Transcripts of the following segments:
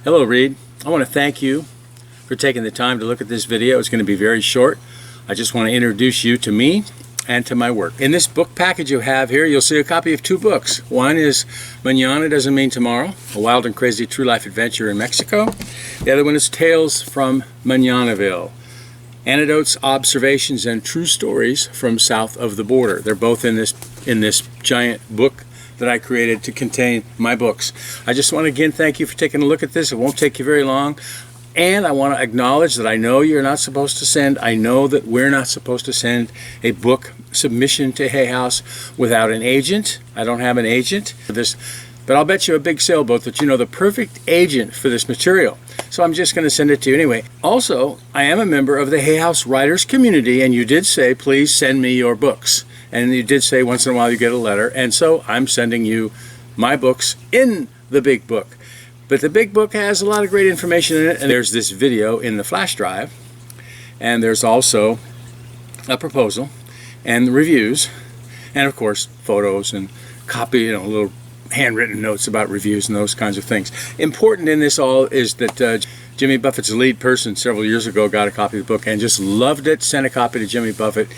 Hello, Reid. I want to thank you for taking the time to look at this video. It's going to be very short. I just want to introduce you to me and to my work. In this book package you have here, you'll see a copy of two books. One is Mañana Doesn't Mean Tomorrow, a wild and crazy true life adventure in Mexico. The other one is Tales from Mañanaville, anecdotes, observations, and true stories from south of the border. They're both in this giant book that I created to contain my books. I just want to again thank you for taking a look at this. It won't take you very long. And I want to acknowledge that I know you're not supposed to send, I know that we're not supposed to send a book submission to Hay House without an agent. I don't have an agent for this, but I'll bet you a big sailboat that you know the perfect agent for this material. So I'm just going to send it to you anyway. Also, I am a member of the Hay House Writers community, and you did say, please send me your books. And you did say once in a while you get a letter, and so I'm sending you my books in the big book. But the big book has a lot of great information in it, and there's this video in the flash drive, and there's also a proposal, and the reviews, and of course photos and copy, little handwritten notes about reviews and those kinds of things. Important in this all is that Jimmy Buffett's lead person several years ago got a copy of the book and just loved it, sent a copy to Jimmy Buffett.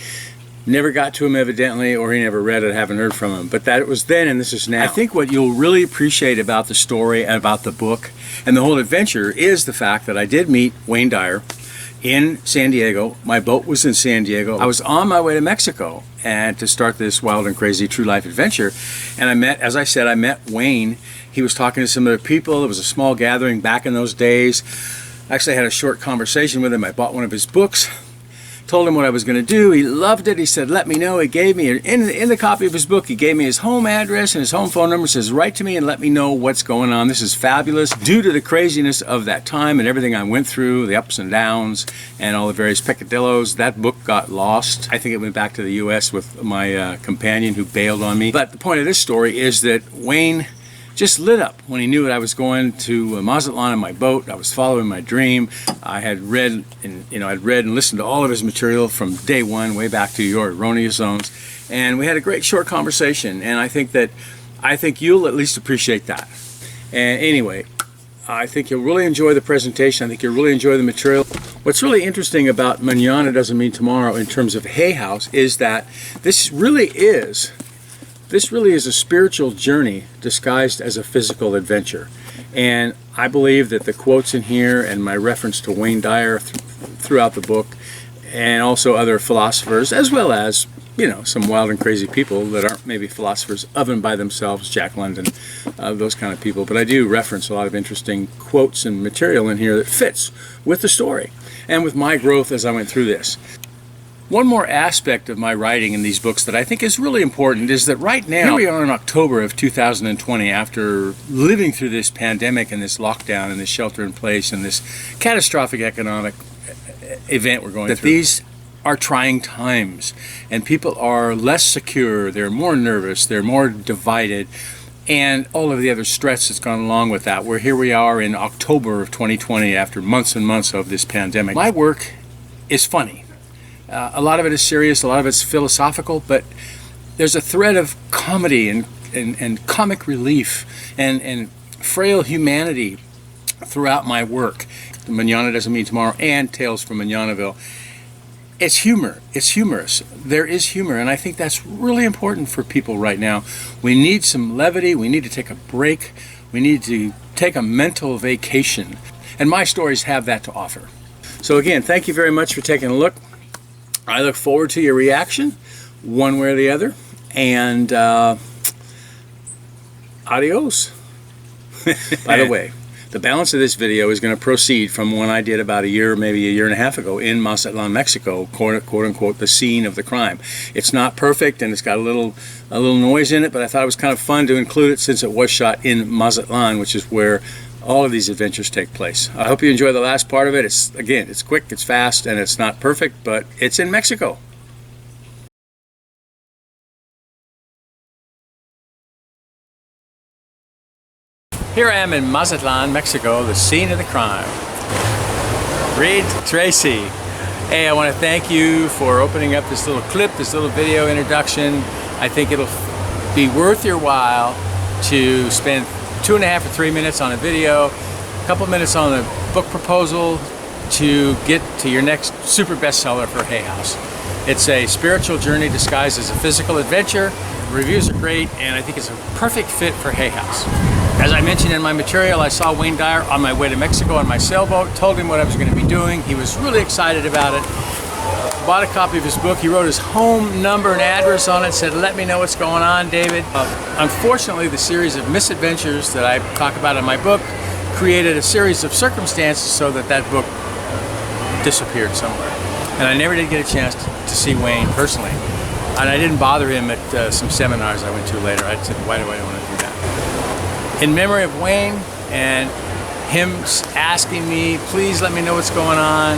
Never got to him evidently, or he never read it, haven't heard from him. But that was then and this is now. I think what you'll really appreciate about the story and about the book and the whole adventure is the fact that I did meet Wayne Dyer in San Diego. My boat was in San Diego. I was on my way to Mexico and to start this wild and crazy true life adventure. And I met, as I said, I met Wayne. He was talking to some other people. It was a small gathering back in those days. Actually, I had a short conversation with him. I bought one of his books. Told him what I was going to do. He loved it. He said, let me know. He gave me, in the copy of his book, he gave me his home address and his home phone number. Says, write to me and let me know what's going on. This is fabulous. Due to the craziness of that time and everything I went through, the ups and downs and all the various peccadillos, that book got lost. I think it went back to the U.S. with my companion who bailed on me. But the point of this story is that Wayne just lit up when he knew that I was going to Mazatlan in my boat. I was following my dream. I had read and listened to all of his material from day one, way back to your erroneous zones, and we had a great short conversation. And I think you'll at least appreciate that. And anyway, I think you'll really enjoy the presentation. I think you'll really enjoy the material. What's really interesting about Mañana Doesn't Mean Tomorrow in terms of Hay House is that this really is a spiritual journey disguised as a physical adventure. And I believe that the quotes in here and my reference to Wayne Dyer throughout the book, and also other philosophers, as well as, some wild and crazy people that aren't maybe philosophers of and by themselves, Jack London, those kind of people. But I do reference a lot of interesting quotes and material in here that fits with the story and with my growth as I went through this. One more aspect of my writing in these books that I think is really important is that right now, here we are in October of 2020, after living through this pandemic and this lockdown and this shelter in place and this catastrophic economic event we're going through. These are trying times and people are less secure, they're more nervous, they're more divided, and all of the other stress that's gone along with that. Here we are in October of 2020 after months and months of this pandemic. My work is funny. A lot of it is serious, a lot of it's philosophical, but there's a thread of comedy and comic relief and frail humanity throughout my work. Mañana Doesn't Mean Tomorrow and Tales from Mañanaville. It's humor. It's humorous. There is humor, and I think that's really important for people right now. We need some levity. We need to take a break. We need to take a mental vacation, and my stories have that to offer. So again, thank you very much for taking a look. I look forward to your reaction, one way or the other, and adios. By the way, the balance of this video is going to proceed from one I did about maybe a year and a half ago in Mazatlan, Mexico, quote unquote, the scene of the crime. It's not perfect and it's got a little noise in it, but I thought it was kind of fun to include it since it was shot in Mazatlan, which is where all of these adventures take place. I hope you enjoy the last part of it. It's quick, it's fast, and it's not perfect, but it's in Mexico. Here I am in Mazatlan, Mexico, the scene of the crime. Reid Tracy. Hey, I want to thank you for opening up this little clip, this little video introduction. I think it'll be worth your while to spend 2.5 or 3 minutes on a video a couple minutes on the book proposal to get to your next super bestseller for Hay House. It's a spiritual journey disguised as a physical adventure. The reviews are great, and I think it's a perfect fit for Hay House. As I mentioned in my material, I saw Wayne Dyer on my way to Mexico on my sailboat, told him what I was going to be doing. He was really excited about it. Bought a copy of his book. He wrote his home number and address on it, said, "Let me know what's going on, David." Unfortunately, the series of misadventures that I talk about in my book created a series of circumstances so that that book disappeared somewhere. And I never did get a chance to see Wayne personally. And I didn't bother him at some seminars I went to later. I said, why do I want to do that? In memory of Wayne and him asking me, please let me know what's going on,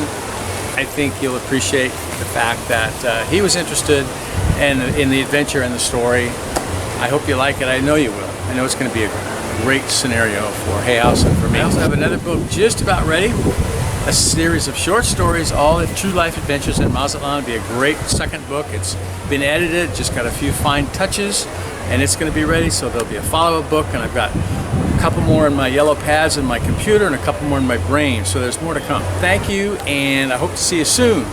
I think you'll appreciate the fact that he was interested in the adventure and the story. I hope you like it. I know you will. I know it's going to be a great scenario for Hay House and for me. I also have another book just about ready. A series of short stories, all of true life adventures in Mazatlan. It'll be a great second book. It's been edited, just got a few fine touches, and it's going to be ready. So there'll be a follow-up book, and I've got a couple more in my yellow pads in my computer and a couple more in my brain. So there's more to come. Thank you, and I hope to see you soon.